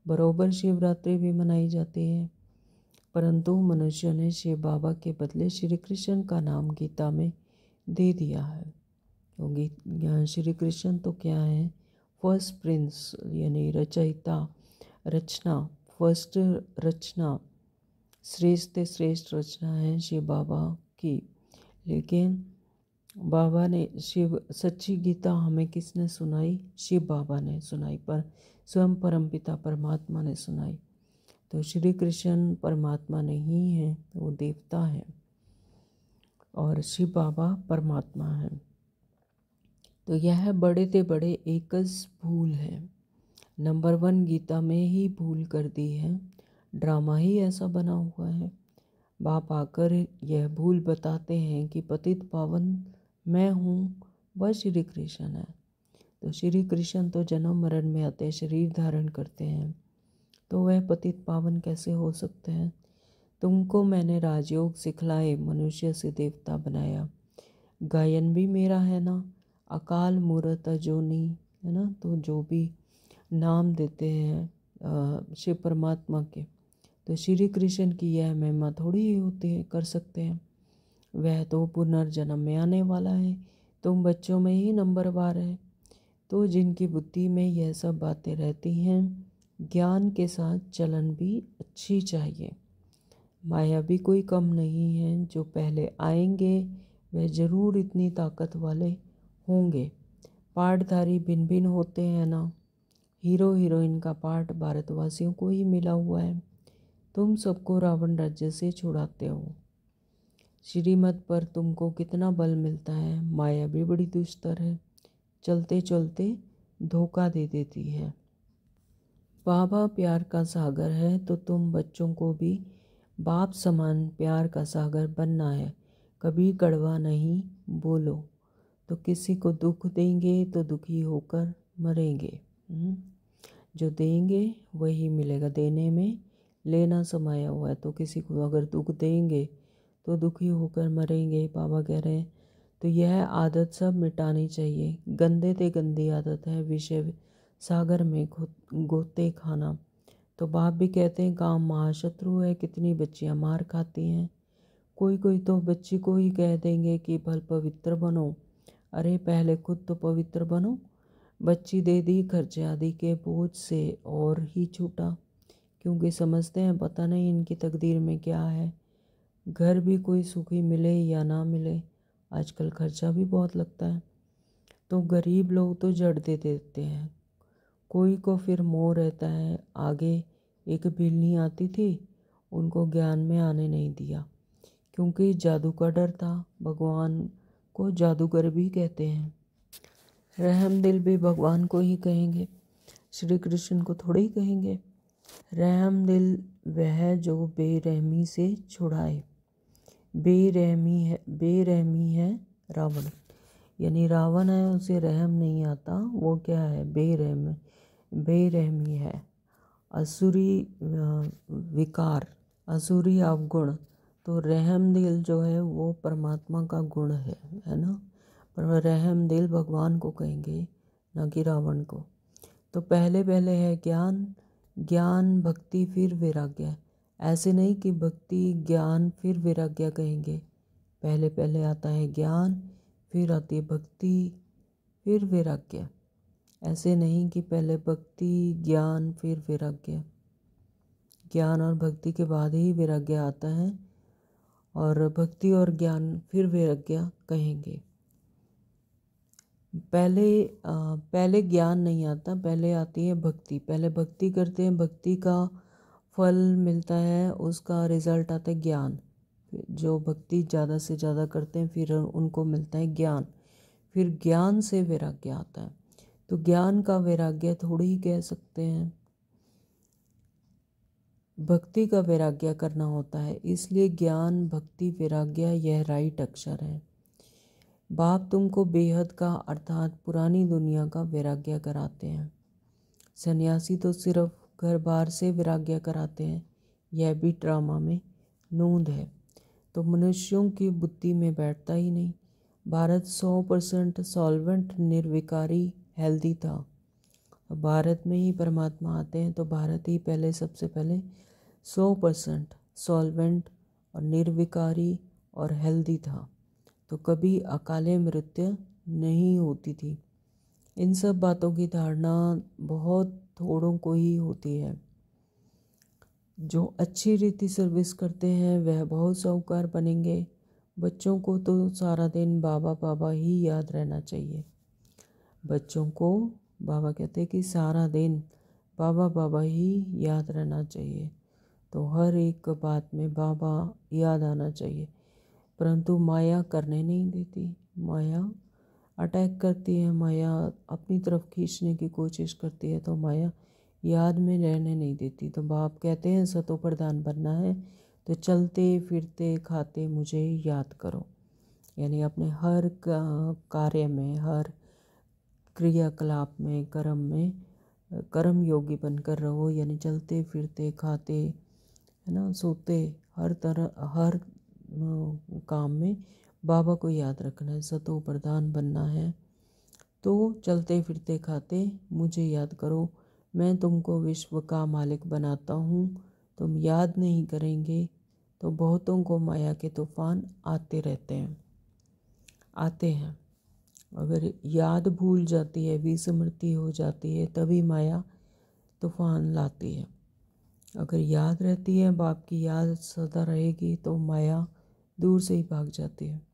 बरोबर शिवरात्रि भी मनाई जाती है, परंतु मनुष्य ने शिव बाबा के बदले श्री कृष्ण का नाम गीता में दे दिया है। तो श्री कृष्ण तो क्या है? फर्स्ट प्रिंस, यानी रचयिता, रचना, फर्स्ट रचना, श्रेष्ठ श्रेष्ठ रचना है शिव बाबा की। लेकिन बाबा ने शिव सच्ची गीता हमें किसने सुनाई? शिव बाबा ने सुनाई, पर स्वयं परमपिता परमात्मा ने सुनाई। तो श्री कृष्ण परमात्मा नहीं है, वो देवता है और शिव बाबा परमात्मा है। तो यह बड़े ते बड़े एकस भूल है। नंबर 1 गीता में ही भूल कर दी है। ड्रामा ही ऐसा बना हुआ है। बाप आकर यह भूल बताते हैं कि पतित पावन मैं हूँ, वह श्री कृष्ण है। तो श्री कृष्ण तो जन्म मरण में आते, शरीर धारण करते हैं, तो वह पतित पावन कैसे हो सकते हैं? तुमको मैंने राजयोग सिखलाए, मनुष्य से देवता बनाया। गायन भी मेरा है ना, अकाल मूरत अजोनी, है ना। तो जो भी नाम देते हैं शिव परमात्मा के, तो श्री कृष्ण की यह महिमा थोड़ी ही होती है, कर सकते हैं। वह तो पुनर्जन्म में आने वाला है, तुम बच्चों में ही नंबरवार है। तो जिनकी बुद्धि में यह सब बातें रहती हैं, ज्ञान के साथ चलन भी अच्छी चाहिए। माया भी कोई कम नहीं है। जो पहले आएंगे वह ज़रूर इतनी ताकत वाले होंगे। पाठधारी भिन्न भिन्न होते हैं ना। हीरो हीरोइन का पाठ भारतवासियों को ही मिला हुआ है। तुम सबको रावण राज्य से छुड़ाते हो। श्रीमत पर तुमको कितना बल मिलता है। माया भी बड़ी दुस्तर है, चलते चलते धोखा दे देती है। बाबा प्यार का सागर है, तो तुम बच्चों को भी बाप समान प्यार का सागर बनना है। कभी कड़वा नहीं बोलो, तो किसी को दुख देंगे तो दुखी होकर मरेंगे। जो देंगे वही मिलेगा। देने में लेना समाया हुआ है। तो किसी को अगर दुख देंगे तो दुखी होकर मरेंगे, बाबा कह रहे हैं। तो यह आदत सब मिटानी चाहिए। गंदे ते गंदी आदत है विषय सागर में गोते खाना। तो बाप भी कहते हैं काम महाशत्रु है। कितनी बच्चियां मार खाती हैं। कोई कोई तो बच्ची को ही कह देंगे कि भल पवित्र बनो। अरे पहले खुद तो पवित्र बनो। बच्ची दे दी खर्चे आदि के बोझ से और ही छूटा, क्योंकि समझते हैं पता नहीं इनकी तकदीर में क्या है। घर भी कोई सुखी मिले या ना मिले, आजकल खर्चा भी बहुत लगता है। तो गरीब लोग तो जड़ दे देते हैं। कोई को फिर मोह रहता है। आगे एक बिल्ली आती थी, उनको ज्ञान में आने नहीं दिया, क्योंकि जादू का डर था। भगवान को जादूगर भी कहते हैं। रहम दिल भी भगवान को ही कहेंगे, श्री कृष्ण को थोड़े ही कहेंगे। रहम दिल वह जो बेरहमी से छुड़ाए। बेरहमी है रावण, यानी रावण है उसे रहम नहीं आता। वो क्या है? बेरहमी है। असुरी विकार, असुरी अवगुण। तो रहम दिल जो है वो परमात्मा का गुण है ना। पर रहम दिल भगवान को कहेंगे, ना कि रावण को। तो पहले पहले है ज्ञान, ज्ञान भक्ति फिर वैराग्य। ऐसे नहीं कि भक्ति ज्ञान फिर वैराग्य कहेंगे। पहले पहले आता है ज्ञान, फिर आती है भक्ति, फिर वैराग्य। ऐसे नहीं कि पहले भक्ति ज्ञान फिर वैराग्य। ज्ञान और भक्ति के बाद ही वैराग्य आता है, और भक्ति और ज्ञान फिर वैराग्य कहेंगे। पहले ज्ञान नहीं आता, पहले आती है भक्ति। पहले भक्ति करते हैं, भक्ति का फल मिलता है, उसका रिजल्ट आता है ज्ञान। जो भक्ति ज़्यादा से ज़्यादा करते हैं फिर उनको मिलता है ज्ञान, फिर ज्ञान से वैराग्य आता है। तो ज्ञान का वैराग्य थोड़ी ही कह सकते हैं, भक्ति का वैराग्य करना होता है। इसलिए ज्ञान भक्ति वैराग्य यह राइट अक्षर है। बाप तुमको बेहद का अर्थात पुरानी दुनिया का वैराग्य कराते हैं। सन्यासी तो सिर्फ घर बार से वैराग्य कराते हैं, यह भी ड्रामा में नूंद है। तो मनुष्यों की बुद्धि में बैठता ही नहीं। भारत 100% सॉल्वेंट निर्विकारी हेल्दी था। भारत में ही परमात्मा आते हैं, तो भारत ही पहले सबसे पहले 100% सॉल्वेंट और निर्विकारी और हेल्दी था। तो कभी अकाले मृत्यु नहीं होती थी। इन सब बातों की धारणा बहुत थोड़ों को ही होती है। जो अच्छी रीति सर्विस करते हैं वह बहुत साहूकार बनेंगे। बच्चों को तो सारा दिन बाबा बाबा ही याद रहना चाहिए। बच्चों को बाबा कहते हैं कि सारा दिन बाबा बाबा ही याद रहना चाहिए। तो हर एक बात में बाबा याद आना चाहिए। परंतु माया करने नहीं देती। माया अटैक करती है, माया अपनी तरफ खींचने की कोशिश करती है, तो माया याद में रहने नहीं देती। तो बाप कहते हैं सतो प्रधान बनना है तो चलते फिरते खाते मुझे याद करो। यानी अपने हर कार्य में, हर क्रियाकलाप में, कर्म में कर्म योगी बनकर रहो। यानी चलते फिरते खाते, है ना, सोते, हर तरह हर काम में बाबा को याद रखना है। सतो प्रधान बनना है तो चलते फिरते खाते मुझे याद करो। मैं तुमको विश्व का मालिक बनाता हूँ। तुम याद नहीं करेंगे तो बहुतों को माया के तूफान आते रहते हैं, आते हैं। अगर याद भूल जाती है, विस्मृति हो जाती है, तभी माया तूफान लाती है। अगर याद रहती है, बाप की याद सदा रहेगी, तो माया दूर से ही भाग जाती है।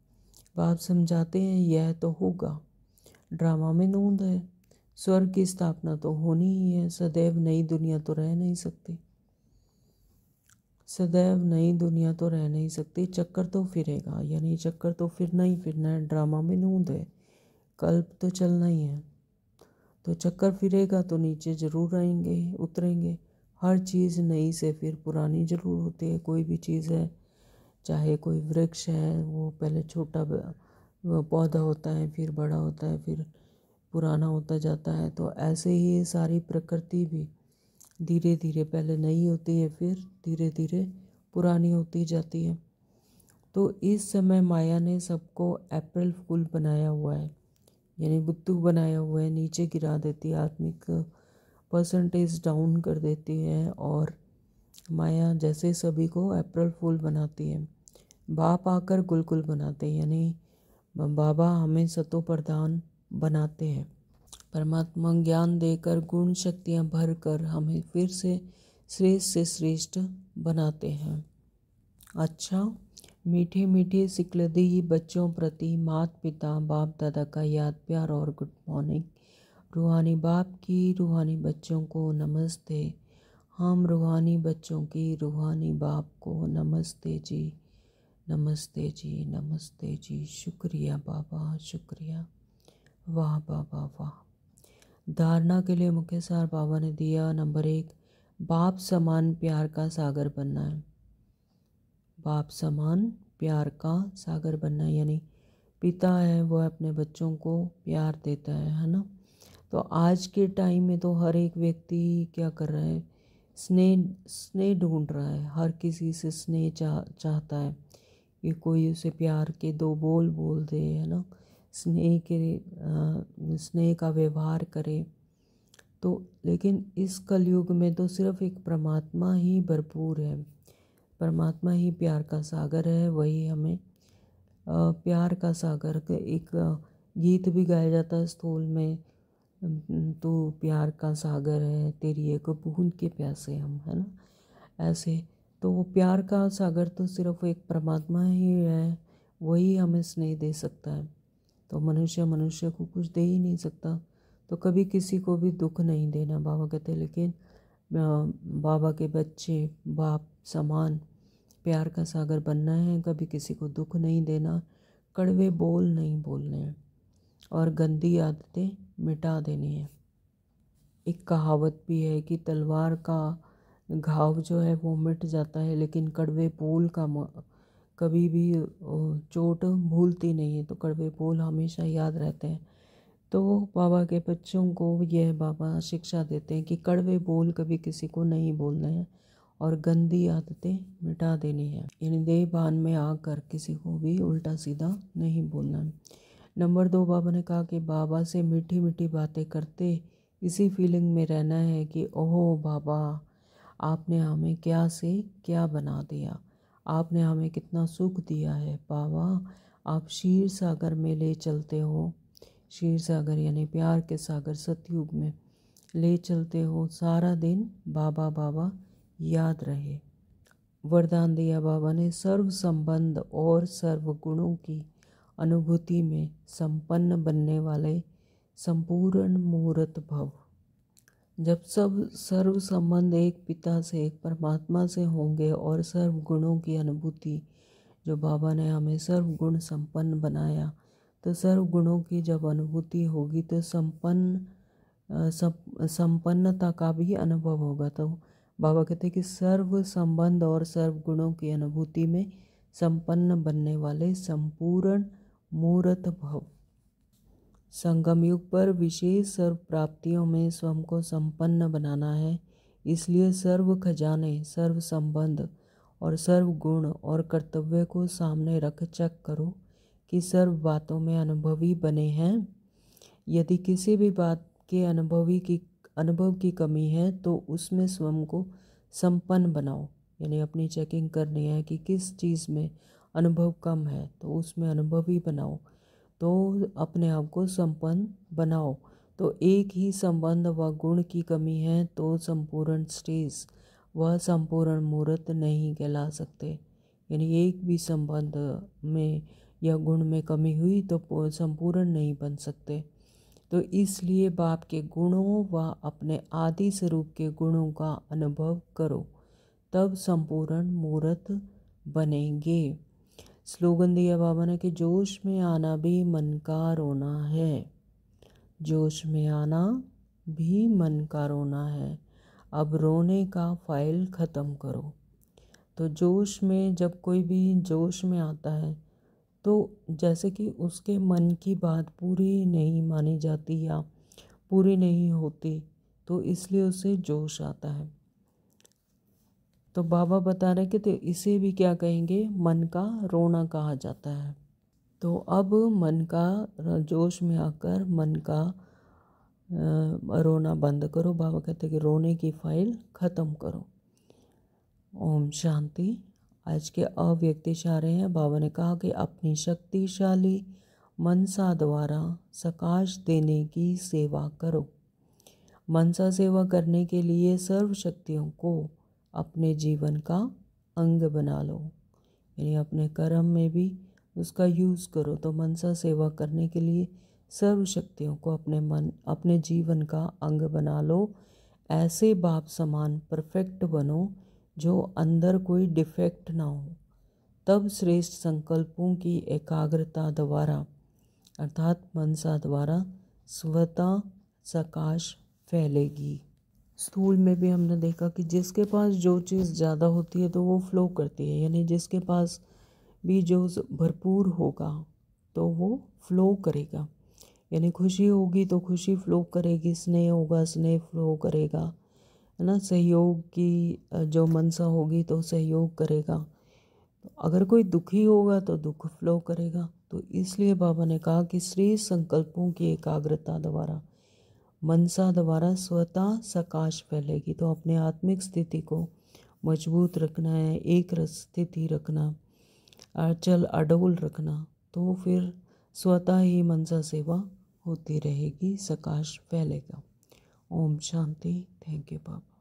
बाप समझाते हैं यह तो होगा, ड्रामा में नूंद है। स्वर्ग की स्थापना तो होनी ही है। सदैव नई दुनिया तो रह नहीं सकती, सदैव नई दुनिया तो रह नहीं सकती। चक्कर तो फिरेगा, यानी चक्कर तो फिरना ही फिरना है। ड्रामा में नूंद है, कल्प तो चलना ही है। तो चक्कर फिरेगा तो नीचे ज़रूर आएंगे, उतरेंगे। हर चीज़ नई से फिर पुरानी ज़रूर होती है। कोई भी चीज़ है, चाहे कोई वृक्ष है, वो पहले छोटा पौधा होता है, फिर बड़ा होता है, फिर पुराना होता जाता है। तो ऐसे ही सारी प्रकृति भी धीरे धीरे पहले नई होती है, फिर धीरे धीरे पुरानी होती जाती है। तो इस समय माया ने सबको अप्रैल फूल बनाया हुआ है, यानी बुद्धू बनाया हुआ है। नीचे गिरा देती है, आत्मिक परसेंटेज डाउन कर देती है, और माया जैसे सभी को अप्रैल फूल बनाती है। बाप आकर गुलगुल बनाते हैं, यानी बाबा हमें सतो प्रधान बनाते हैं। परमात्मा ज्ञान देकर गुण शक्तियाँ भर कर हमें फिर से श्रेष्ठ से श्रेष्ठ बनाते हैं। अच्छा, मीठे मीठे सिकलदी बच्चों प्रति माता पिता बाप दादा का याद प्यार और गुड मॉर्निंग। रूहानी बाप की रूहानी बच्चों को नमस्ते। हम रूहानी बच्चों की रूहानी बाप को नमस्ते जी, नमस्ते जी, नमस्ते जी। शुक्रिया बाबा, शुक्रिया। वाह बाबा वाह। धारणा के लिए मुख्य सार बाबा ने दिया। नंबर 1, बाप समान प्यार का सागर बनना है। बाप समान प्यार का सागर बनना है, यानी पिता है वह अपने बच्चों को प्यार देता है ना। तो आज के टाइम में तो हर एक व्यक्ति क्या कर रहा है, स्नेह ढूंढ रहा है। हर किसी से स्नेह चाहता है कि कोई उसे प्यार के 2 बोल बोल दे, है ना, स्नेह का व्यवहार करे। तो लेकिन इस कलयुग में तो सिर्फ एक परमात्मा ही भरपूर है। परमात्मा ही प्यार का सागर है, वही हमें प्यार का सागर एक गीत भी गाया जाता है स्थूल में, तू प्यार का सागर है, तेरी एक बूंद के प्यासे हम, है ना। ऐसे तो वो प्यार का सागर तो सिर्फ एक परमात्मा ही है, वही हमें स्नेह दे सकता है। तो मनुष्य मनुष्य को कुछ दे ही नहीं सकता। तो कभी किसी को भी दुख नहीं देना, बाबा कहते हैं। लेकिन बाबा के बच्चे बाप समान प्यार का सागर बनना है, कभी किसी को दुख नहीं देना, कड़वे बोल नहीं बोलने हैं और गंदी आदतें मिटा देनी है। एक कहावत भी है कि तलवार का घाव जो है वो मिट जाता है, लेकिन कड़वे बोल का कभी भी चोट भूलती नहीं है। तो कड़वे बोल हमेशा याद रहते हैं। तो बाबा के बच्चों को यह बाबा शिक्षा देते हैं कि कड़वे बोल कभी किसी को नहीं बोलने हैं और गंदी आदतें मिटा देनी है। यानी देहभान में आकर किसी को भी उल्टा सीधा नहीं बोलना है। नंबर 2, बाबा ने कहा कि बाबा से मीठी मीठी बातें करते इसी फीलिंग में रहना है कि ओहो बाबा, आपने हमें क्या से क्या बना दिया, आपने हमें कितना सुख दिया है। बाबा आप क्षीर सागर में ले चलते हो, क्षीर सागर यानी प्यार के सागर सतयुग में ले चलते हो, सारा दिन बाबा बाबा याद रहे। वरदान दिया बाबा ने, सर्व संबंध और सर्व गुणों की अनुभूति में संपन्न बनने वाले संपूर्ण मूर्त भव। जब सब सर्व संबंध एक पिता से, एक परमात्मा से होंगे और सर्व गुणों की अनुभूति, जो बाबा ने हमें सर्व गुण संपन्न बनाया, तो सर्व गुणों की जब अनुभूति होगी तो संपन्नता का भी अनुभव होगा। तो बाबा कहते हैं कि सर्व संबंध और सर्व गुणों की अनुभूति में संपन्न बनने वाले संपूर्ण मूर्त भव। संगम युग पर विशेष सर्व प्राप्तियों में स्वयं को संपन्न बनाना है। इसलिए सर्व खजाने, सर्व संबंध और सर्व गुण और कर्तव्य को सामने रख चेक करो कि सर्व बातों में अनुभवी बने हैं। यदि किसी भी बात के अनुभव की कमी है तो उसमें स्वयं को संपन्न बनाओ। यानी अपनी चेकिंग करनी है कि किस चीज़ में अनुभव कम है तो उसमें अनुभवी बनाओ, तो अपने आप को संपन्न बनाओ। तो एक ही संबंध व गुण की कमी है तो संपूर्ण स्टेज वह संपूर्ण मूर्त नहीं कहला सकते। यानी एक भी संबंध में या गुण में कमी हुई तो संपूर्ण नहीं बन सकते। तो इसलिए बाप के गुणों व अपने आदि स्वरूप के गुणों का अनुभव करो, तब संपूर्ण मूर्त बनेंगे। स्लोगन दिया बाबा ने कि जोश में आना भी मन का रोना है, जोश में आना भी मन का रोना है, अब रोने का फाइल ख़त्म करो। तो जोश में, जब कोई भी जोश में आता है तो जैसे कि उसके मन की बात पूरी नहीं मानी जाती या पूरी नहीं होती, तो इसलिए उसे जोश आता है। तो बाबा बता रहे कि तो इसे भी क्या कहेंगे, मन का रोना कहा जाता है। तो अब मन का जोश में आकर मन का रोना बंद करो। बाबा कहते हैं कि रोने की फाइल ख़त्म करो। ओम शांति। आज के अव्यक्त इशारे हैं। बाबा ने कहा कि अपनी शक्तिशाली मनसा द्वारा सकाश देने की सेवा करो। मनसा सेवा करने के लिए सर्व शक्तियों को अपने जीवन का अंग बना लो। यानी अपने कर्म में भी उसका यूज़ करो। तो मनसा सेवा करने के लिए सर्व शक्तियों को अपने जीवन का अंग बना लो। ऐसे बाप समान परफेक्ट बनो जो अंदर कोई डिफेक्ट ना हो। तब श्रेष्ठ संकल्पों की एकाग्रता द्वारा अर्थात मनसा द्वारा स्वतः सकाश फैलेगी। स्थूल में भी हमने देखा कि जिसके पास जो चीज़ ज़्यादा होती है तो वो फ्लो करती है। यानी जिसके पास भी जो भरपूर होगा तो वो फ्लो करेगा। यानी खुशी होगी तो खुशी फ्लो करेगी, स्नेह होगा स्नेह फ्लो करेगा, है ना। सहयोग की जो मनसा होगी तो सहयोग करेगा। अगर कोई दुखी होगा तो दुख फ्लो करेगा। तो इसलिए बाबा ने कहा कि श्रेष्ठ संकल्पों की एकाग्रता द्वारा मनसा द्वारा स्वतः सकाश फैलेगी। तो अपने आत्मिक स्थिति को मजबूत रखना है, एक रस स्थिति रखना, अचल अडोल रखना, तो फिर स्वतः ही मनसा सेवा होती रहेगी, सकाश फैलेगा। ओम शांति। Thank you Baba.